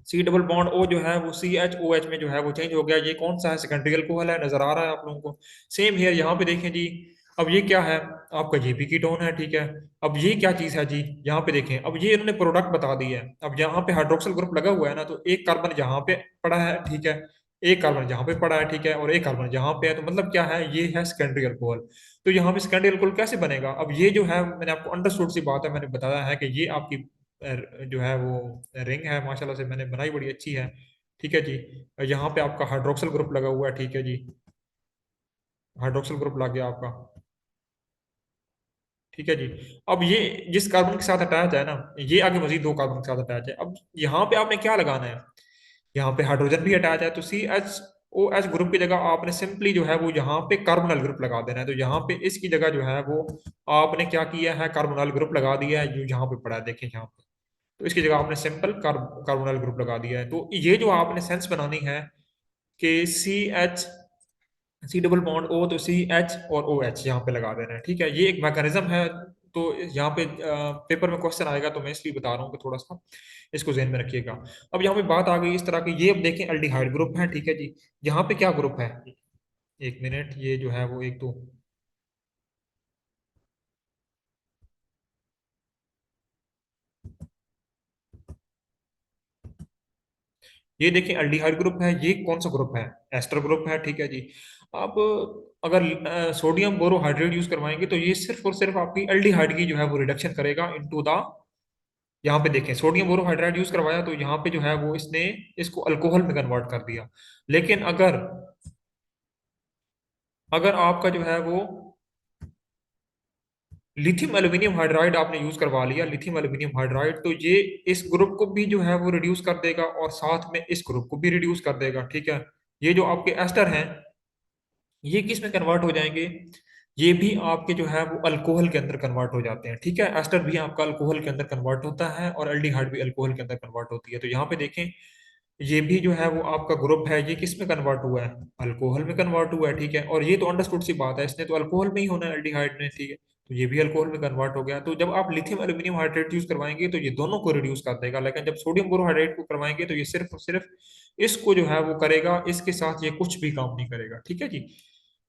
सी डबल बॉन्ड ओ जो है वो सी एच ओ एच में जो है वो चेंज हो गया, ये कौन सा है, सेकेंडरी अल्कोहल है, नजर आ रहा है आप लोगों को। सेम हेयर यहाँ पे देखें जी, अब ये क्या है, आपका जेपी कीटोन है, ठीक है। अब ये क्या चीज है जी, यहाँ पे देखें, अब ये इन्होंने प्रोडक्ट बता दी है, अब यहाँ पे हाइड्रोक्सिल ग्रुप लगा हुआ है ना, तो एक कार्बन यहाँ पे पड़ा है, ठीक है, एक कार्बन जहाँ पे पड़ा है, ठीक है, और एक कार्बन जहाँ पे है, तो मतलब क्या है, ये है सेकेंडरी अल्कोहल। तो यहाँ पे सेकेंडरी अल्कोहल कैसे बनेगा? अब ये जो है मैंने आपको अंडरस्टूड सी बात है, मैंने बताया है कि ये आपकी जो है वो रिंग है, माशाल्लाह से मैंने बनाई बड़ी अच्छी है, ठीक है जी। यहाँ पे आपका हाइड्रोक्सिल ग्रुप लगा हुआ है, ठीक है जी, हाइड्रोक्सिल ग्रुप लग गया आपका, ठीक है जी। अब ये जिस कार्बन के साथ अटैच है ना, ये आगे मजीद दो कार्बन के साथ अटैच है। अब यहाँ पे आपने क्या लगाना है, यहाँ पे हाइड्रोजन भी अटैच है, तो CH OH ग्रुप की जगह आपने सिंपली जो है वो यहाँ पे कार्बोनल ग्रुप लगा देना है। तो यहाँ पे इसकी जगह जो है वो आपने क्या किया है, कार्बोनल ग्रुप लगा दिया है, जो यहाँ पे पड़ा है, देखें यहाँ पे। तो इसकी जगह आपने सिंपल कार्बोनल ग्रुप लगा दिया है। तो ये जो आपने सेंस बनानी है कि C डबल बॉन्ड O, तो CH और OH यहाँ पे लगा देना है, ठीक है, ये एक मैकेनिज्म है। तो यहाँ पे पेपर में क्वेश्चन आएगा, तो मैं इसलिए बता रहा हूँ कि थोड़ा सा इसको ध्यान में रखिएगा। अब यहाँ पे बात आ गई इस तरह की, ये अब देखें अल्डिहाइड ग्रुप है, ठीक है जी। यहाँ पे क्या ग्रुप है, एक मिनट, ये जो है वो एक तो, ये देखें अल्डिहाइड ग्रुप है, ये कौन सा ग्रुप है, एस्टर ग्रुप है, ठीक है जी। अब अगर सोडियम बोरोहाइड्रेट यूज करवाएंगे, तो ये सिर्फ और सिर्फ आपकी अल्डिहाइड की जो है वो रिडक्शन करेगा इनटू द, यहाँ पे देखें सोडियम बोरोहाइड्राइड यूज करवाया, तो यहाँ पे जो है वो इसने इसको अल्कोहल में कन्वर्ट कर दिया। लेकिन अगर अगर आपका जो है वो लिथियम एल्यूमिनियम हाइड्राइड आपने यूज करवा लिया, लिथियम एल्यूमिनियम हाइड्राइड, तो ये इस ग्रुप को भी जो है वो रिड्यूस कर देगा, और साथ में इस ग्रुप को भी रिड्यूस कर देगा, ठीक है। ये जो आपके एस्टर हैं, ये किस में कन्वर्ट हो जाएंगे, ये भी आपके जो है वो अल्कोहल के अंदर कन्वर्ट हो जाते हैं, ठीक है। एस्टर भी आपका अल्कोहल के अंदर कन्वर्ट होता है, और एल्डिहाइड भी अल्कोहल के अंदर कन्वर्ट होती है। तो यहाँ पे देखें, ये भी जो है वो आपका ग्रुप है, ये किस में कन्वर्ट हुआ है, अल्कोहल में कन्वर्ट हुआ है, ठीक है। और ये तो अंडरस्टूड सी बात है, इसने तो अल्कोहल में ही होना है, एल्डिहाइड ने, ठीक है। तो ये भी अल्कोहल में कन्वर्ट हो गया। तो जब आप लिथियम एल्यूमिनियम हाइड्रेट यूज करवाएंगे, तो ये दोनों को रिड्यूस कर देगा। लेकिन जब सोडियम बोरोहाइड्रेट को करवाएंगे, तो ये सिर्फ और सिर्फ इसको जो है वो करेगा, इसके साथ ये कुछ भी काम नहीं करेगा, ठीक है जी।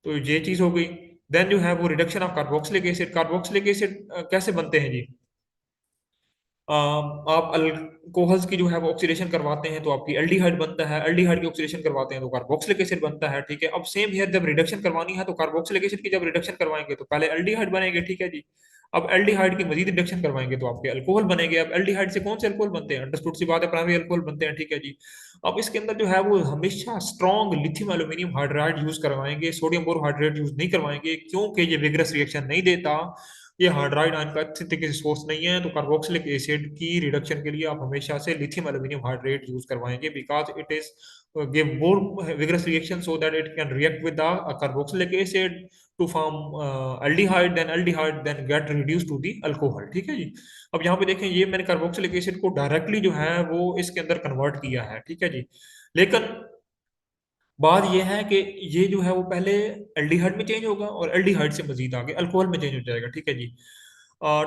तो ये चीज हो गई। देन जो है वो reduction of carboxylic acid, carboxylic acid कैसे बनते हैं जी, आप अल्कोहल्स की जो है वो ऑक्सीडेशन करवाते हैं, तो आपकी एल्डिहाइड बनता है, एल्डिहाइड की ऑक्सीडेशन करवाते हैं तो कार्बोक्सिलिक एसिड बनता है, ठीक है। अब सेम हियर, जब रिडक्शन करवानी है, तो कार्बोक्सिलिक एसिड की जब रिडक्शन करवाएंगे, तो पहले एल्डिहाइड बनेंगे, ठीक है जी। अब एल्डिहाइड की मजीद रिडक्शन करवाएंगे, तो आपके अल्कोहल बनेंगे। अब एल्डिहाइड से कौन से अल्कोहल बनते हैं, अंडरस्टूड सी बात है, प्राइमरी अल्कोहल बनते हैं, ठीक है जी। अब इसके अंदर जो है वो हमेशा strong lithium aluminium hydride use करवाएंगे, सोडियम बोरोहाइड्रेट यूज नहीं करवाएंगे, क्योंकि ये विग्रस रिएक्शन नहीं देता, ये हाइड्राइड आयन का अच्छे तरीके से सोर्स नहीं है। तो कार्बोक्सिलिक एसिड की रिडक्शन के लिए आप हमेशा से लिथियम एल्यूमिनियम हाइड्रेट यूज करवाएंगे, because it is give more vigorous reaction, so that it can react with the carboxylic acid to form aldehyde, then aldehyde then get reduced to the alcohol, ठीक है जी। अब यहाँ पे देखें, ये मैंने carboxylic acid को डायरेक्टली जो है वो इसके अंदर कन्वर्ट किया है, ठीक है जी। लेकिन बात यह है कि ये जो है वो पहले एल्डिहाइड में चेंज होगा, और एल्डिहाइड से मजीद आगे अल्कोहल में चेंज हो जाएगा, ठीक है जी।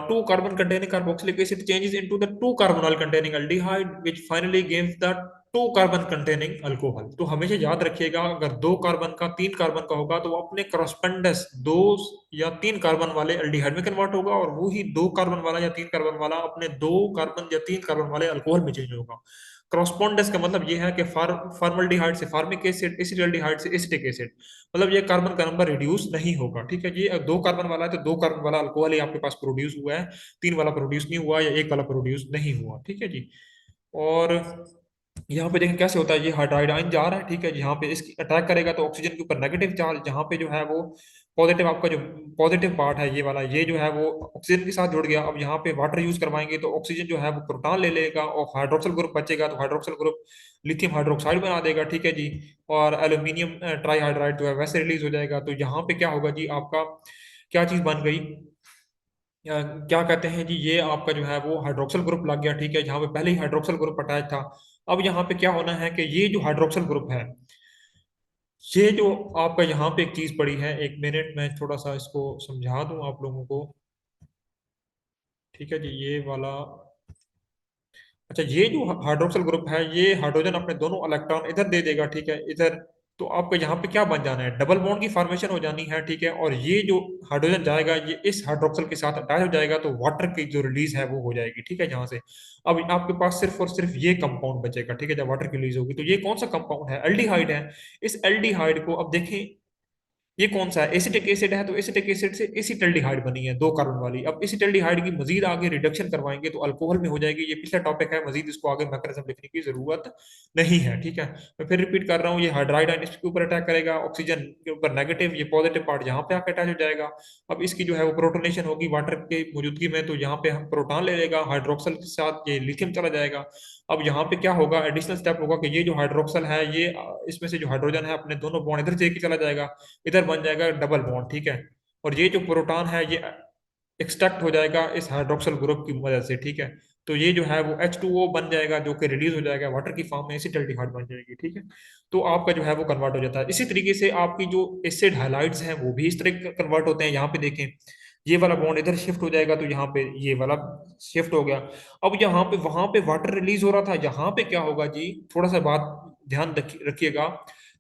Two carbon containing carboxylic acid changes into the two carbonyl containing aldehyde which finally gives the two carbon containing alcohol. तो हमेशा याद रखिएगा, अगर दो कार्बन का तीन कार्बन का होगा, तो वो अपने करस्पेंडेंस दो या तीन कार्बन वाले एल्डिहाइड में कन्वर्ट होगा, और वही दो कार्बन वाला या तीन कार्बन वाला अपने दो कार्बन या तीन कार्बन वाले अल्कोहल में चेंज होगा। क्रॉसपॉन्डेंस का मतलब ये है कि फार्मल्डिहाइड से फार्मिक एसिड, एसिटाल्डिहाइड से एसिटिक एसिड, मतलब ये कार्बन का नंबर रिड्यूस नहीं होगा, ठीक है जी। अगर दो कार्बन वाला है, तो दो कार्बन वाला अल्कोहल ही आपके पास प्रोड्यूस हुआ है, तीन वाला प्रोड्यूस नहीं हुआ, या एक वाला प्रोड्यूस नहीं हुआ, ठीक है जी। और यहाँ पे देखें कैसे होता है, ये हाइड्राइड आयन जा रहा है, ठीक है जी। यहाँ पे इसकी अटैक करेगा, तो ऑक्सीजन के ऊपर नेगेटिव चार्ज, जहाँ पे जो है वो पॉजिटिव, आपका जो पॉजिटिव पार्ट है ये वाला, ये जो है वो ऑक्सीजन के साथ जुड़ गया। अब यहाँ पे वाटर यूज करवाएंगे, तो ऑक्सीजन जो है वो प्रोटॉन ले लेगा, और हाइड्रोक्सिल ग्रुप बचेगा, तो हाइड्रोक्सिल ग्रुप लिथियम हाइड्रोक्साइड बना देगा, ठीक है जी। और एल्यूमिनियम ट्राईहाइड्राइड जो है वैसे रिलीज हो जाएगा। तो यहाँ पे क्या होगा जी, आपका क्या चीज बन गई, क्या कहते हैं जी, ये आपका जो है वो हाइड्रोक्सिल ग्रुप लग गया, ठीक है, जहाँ पे पहले ही हाइड्रोक्सिल ग्रुप अटैच था। अब यहाँ पे क्या होना है कि ये जो हाइड्रोक्सिल ग्रुप है, ये जो आपका यहाँ पे एक चीज पड़ी है, एक मिनट मैं थोड़ा सा इसको समझा दूं आप लोगों को, ठीक है जी, ये वाला। अच्छा, ये जो हाइड्रोक्सिल ग्रुप है, ये हाइड्रोजन अपने दोनों इलेक्ट्रॉन इधर दे देगा, ठीक है, इधर तो आपको यहाँ पे क्या बन जाना है, डबल बॉन्ड की फॉर्मेशन हो जानी है, ठीक है। और ये जो हाइड्रोजन जाएगा ये इस हाइड्रोक्सल के साथ अटैच हो जाएगा, तो वाटर की जो रिलीज है वो हो जाएगी, ठीक है। यहाँ से अब आपके पास सिर्फ और सिर्फ ये कंपाउंड बचेगा, ठीक है। जब वाटर की रिलीज होगी तो ये कौन सा कंपाउंड है, एल्डिहाइड है। इस एल्डिहाइड को अब देखें, ये कौन सा है, एसिटिक एसिड है, तो एसिटिक एसिड से एसिटल्डिहाइड बनी है, दो कार्बन वाली। अब एसिटल्डिहाइड की मजीद आगे रिडक्शन करवाएंगे तो अल्कोहल में हो जाएगी। ये पिछला टॉपिक है, मजीद इसको आगे मैकेनिज्म लिखने की जरूरत नहीं है, ठीक है। मैं फिर रिपीट कर रहा हूँ, ये हाइड्राइड आयन इसके ऊपर अटैक करेगा, ऑक्सीजन के ऊपर नेगेटिव, ये पॉजिटिव पार्ट यहाँ पे आकर अटैच हो जाएगा। अब इसकी जो है वो प्रोटोनेशन होगी वाटर के मौजूदगी में, तो यहाँ पे हम प्रोटॉन ले लेगा, हाइड्रोक्सल के साथ ये लिथियम चला जाएगा। अब यहाँ पे क्या होगा, एडिशनल स्टेप होगा कि ये जो हाइड्रोक्सल है ये इसमें से जो हाइड्रोजन है अपने दोनों बॉन्ड इधर से लेके चला जाएगा, इधर बन जाएगा डबल बॉन्ड, ठीक है। और ये जो प्रोटॉन है ये एक्सट्रैक्ट हो जाएगा इस हाइड्रोक्सल ग्रुप की मदद से, ठीक है। तो ये जो है वो H2O बन जाएगा, जो कि रिलीज हो जाएगा वाटर की फॉर्म में, एसिटल्डिहाइड बन जाएगी, ठीक है। तो आपका जो है वो कन्वर्ट हो जाता है। इसी तरीके से आपकी जो एसिड हाइलाइट्स हैं वो भी इस तरह कन्वर्ट होते हैं। यहाँ पे देखें, ये वाला बॉन्ड इधर शिफ्ट हो जाएगा, तो यहाँ पे ये वाला शिफ्ट हो गया। अब यहाँ पे वहां पे वाटर रिलीज हो रहा था, यहाँ पे क्या होगा जी, थोड़ा सा बात ध्यान रखिएगा।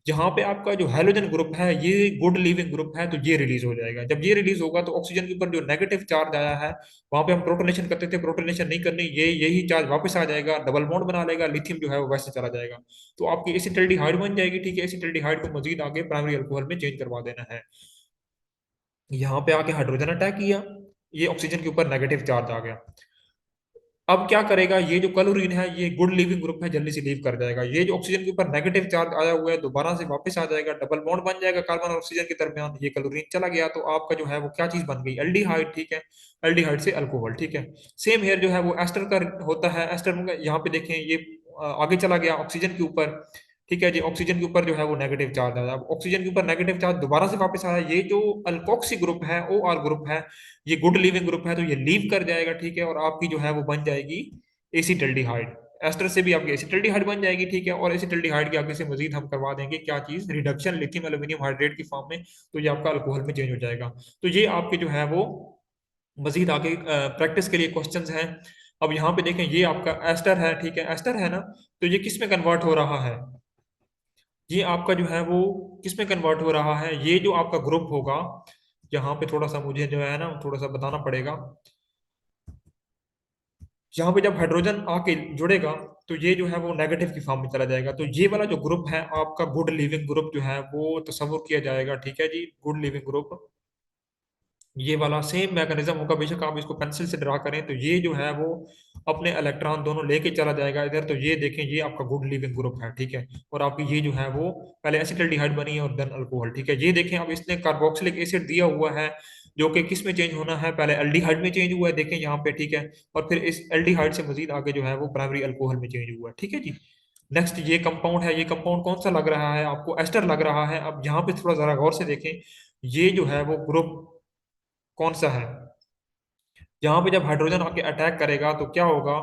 जहां पे आपका जो हाइड्रोजन ग्रुप है ये गुड लिविंग ग्रुप है, तो ये रिलीज हो जाएगा। जब ये रिलीज होगा तो ऑक्सीजन के ऊपर जो नेगेटिव चार्ज आया है, वहां पे हम प्रोटोनेशन करते थे, प्रोटोनेशन नहीं करनी, ये यही चार्ज वापस आ जाएगा, डबल बॉन्ड बना लेगा, लिथियम जो है वो वैसे चला जाएगा। तो आपकी एसिटल्डिहाइड बन जाएगी, ठीक है। एसिटल्डिहाइड को मजीद आगे प्राइमरी अल्कोहल में चेंज करवा देना है। यहाँ पे आके हाइड्रोजन अटैक किया, ये ऑक्सीजन के ऊपर नेगेटिव चार्ज आ गया। अब क्या करेगा, ये जो क्लोरीन है ये गुड लिविंग ग्रुप है, जल्दी से लीव कर जाएगा। ये जो ऑक्सीजन के ऊपर नेगेटिव चार्ज आया हुआ है दोबारा से वापस आ जाएगा, डबल बॉन्ड बन जाएगा कार्बन और ऑक्सीजन के दरमियान, ये क्लोरीन चला गया। तो आपका जो है वो क्या चीज बन गई, एल्डिहाइड, ठीक है। एल्डिहाइड से अल्कोहल, ठीक है। सेम हेयर जो है वो एस्टर का होता है। एस्टर में यहाँ पे देखें ये आगे चला गया ऑक्सीजन के ऊपर, ठीक है जी। ऑक्सीजन के ऊपर जो है वो नेगेटिव चार्ज आया, अब ऑक्सीजन के ऊपर नेगेटिव चार्ज दोबारा से वापस आया। ये जो अल्कोक्सी ग्रुप है, ओ आर ग्रुप है, ये गुड लिविंग ग्रुप है, तो ये लीव कर जाएगा, ठीक है। और आपकी जो है वो बन जाएगी एसिटल्डिहाइड। एस्टर से भी आपकी एसिटल्डिहाइड बन जाएगी, ठीक है। और एसिटल्डिहाइड के आगे से मजीद हम करवा देंगे क्या चीज, रिडक्शन लिथियम एल्यूमिनियम हाइड्रेट की फॉर्म में, तो ये आपका अल्कोहल में चेंज हो जाएगा। तो ये आपके जो है वो मजीद आगे प्रैक्टिस के लिए क्वेश्चंस हैं। अब यहाँ पे देखें, ये आपका एस्टर है, ठीक है, एस्टर है ना। तो ये किस में कन्वर्ट हो रहा है, ये आपका जो है वो किस में कन्वर्ट हो रहा है, ये जो आपका ग्रुप होगा, यहाँ पे थोड़ा सा मुझे जो है ना थोड़ा सा बताना पड़ेगा। यहाँ पे जब हाइड्रोजन आके जुड़ेगा तो ये जो है वो नेगेटिव की फॉर्म में चला जाएगा। तो ये वाला जो ग्रुप है आपका गुड लिविंग ग्रुप जो है वो तस्वुर किया जाएगा, ठीक है जी, गुड लिविंग ग्रुप। ये वाला सेम मैकेनिज्म होगा, बेशक आप इसको पेंसिल से ड्रा करें, तो ये जो है वो अपने इलेक्ट्रॉन दोनों लेके चला जाएगा इधर। तो ये देखें, ये आपका गुड लिविंग ग्रुप है, ठीक है। और आपकी ये जो है वो पहले एसिटल्डिहाइड बनी है और देन अल्कोहल, ठीक है। ये देखें, अब इसने कार्बोक्सिलिक एसिड दिया हुआ है, जो कि किस में चेंज होना है, पहले एल्डिहाइड में चेंज हुआ है, देखें यहाँ पे, ठीक है। और फिर इस एल्डिहाइड से मजीद आगे जो है वो प्राइमरी अल्कोहल में चेंज हुआ है, ठीक है जी। नेक्स्ट ये कंपाउंड है, ये कंपाउंड कौन सा लग रहा है आपको, एस्टर लग रहा है। अब यहाँ पे थोड़ा जरा गौर से देखें, ये जो है वो ग्रुप कौन सा है। यहाँ पे जब हाइड्रोजन आके अटैक करेगा तो क्या होगा,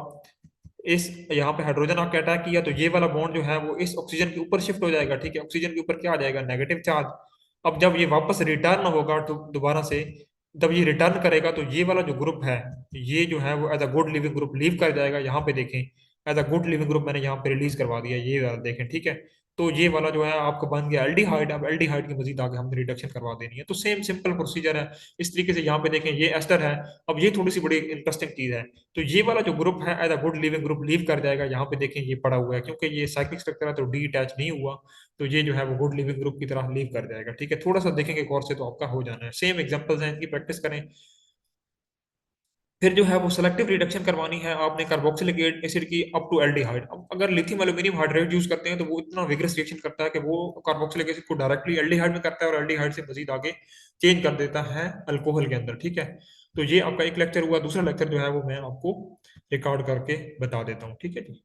इस यहाँ पे हाइड्रोजन आके अटैक किया तो ये वाला बॉन्ड जो है वो इस ऑक्सीजन के ऊपर शिफ्ट हो जाएगा, ठीक है। ऑक्सीजन के ऊपर क्या आ जाएगा, नेगेटिव चार्ज। अब जब ये वापस रिटर्न होगा तो दोबारा से जब ये रिटर्न करेगा तो ये वाला जो ग्रुप है ये जो है वो as a good living group leave कर जाएगा। यहाँ पे देखें, as a good living group मैंने यहाँ पे रिलीज करवा दिया, ये वाला देखें, ठीक है। तो ये वाला जो है आपका बन गया एल्डिहाइड। अब एल्डिहाइड की मजीद आगे हमने रिडक्शन करवा देनी है, तो सेम सिंपल प्रोसीजर है। इस तरीके से यहाँ पे देखें, ये एस्टर है। अब ये थोड़ी सी बड़ी इंटरेस्टिंग चीज है, तो ये वाला जो ग्रुप है as a good living group leave कर जाएगा। यहाँ पे देखें ये पड़ा हुआ है, क्योंकि ये साइक्लिक स्ट्रक्चर है तो डी अटैच नहीं हुआ, तो ये जो है वो गुड लिविंग ग्रुप की तरह लीव कर जाएगा, ठीक है। थोड़ा सा देखेंगे गौर से तो आपका हो जाना है। सेम एग्जांपल्स हैं, इनकी प्रैक्टिस करें। फिर जो है वो सेलेक्टिव रिडक्शन करवानी है आपने कार्बोक्सिलिक एसिड की अप टू एल्डिहाइड। अब अगर लिथियम एल्यूमिनियम हाइड्रेट यूज करते हैं तो वो इतना विग्रस रिएक्शन करता है कि वो कार्बोक्सिलिक एसिड को डायरेक्टली एल्डिहाइड में करता है, और एल्डिहाइड से मजीद आगे चेंज कर देता है अल्कोहल के अंदर, ठीक है। तो ये आपका एक लेक्चर हुआ। दूसरा लेक्चर जो है वो मैं आपको रिकॉर्ड करके बता देता हूँ, ठीक है जी।